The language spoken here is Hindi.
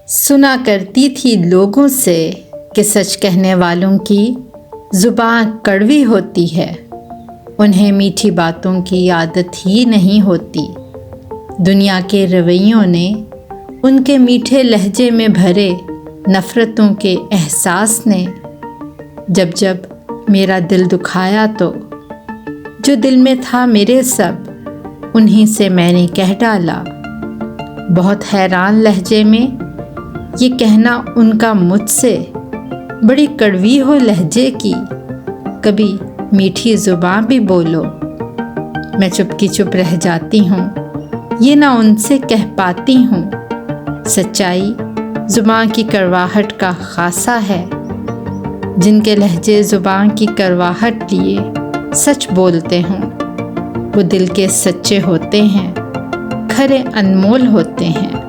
सुना करती थी लोगों से कि सच कहने वालों की ज़ुबान कड़वी होती है, उन्हें मीठी बातों की आदत ही नहीं होती। दुनिया के रवैयों ने उनके मीठे लहजे में भरे नफ़रतों के एहसास ने जब जब मेरा दिल दुखाया तो जो दिल में था मेरे सब उन्हीं से मैंने कह डाला। बहुत हैरान लहजे में ये कहना उनका मुझसे, बड़ी कड़वी हो लहजे की, कभी मीठी ज़ुबान भी बोलो। मैं चुप की चुप रह जाती हूँ, ये ना उनसे कह पाती हूँ। सच्चाई ज़ुबान की कड़वाहट का ख़ासा है, जिनके लहजे ज़ुबान की कड़वाहट लिए सच बोलते हों, वो दिल के सच्चे होते हैं, खरे अनमोल होते हैं।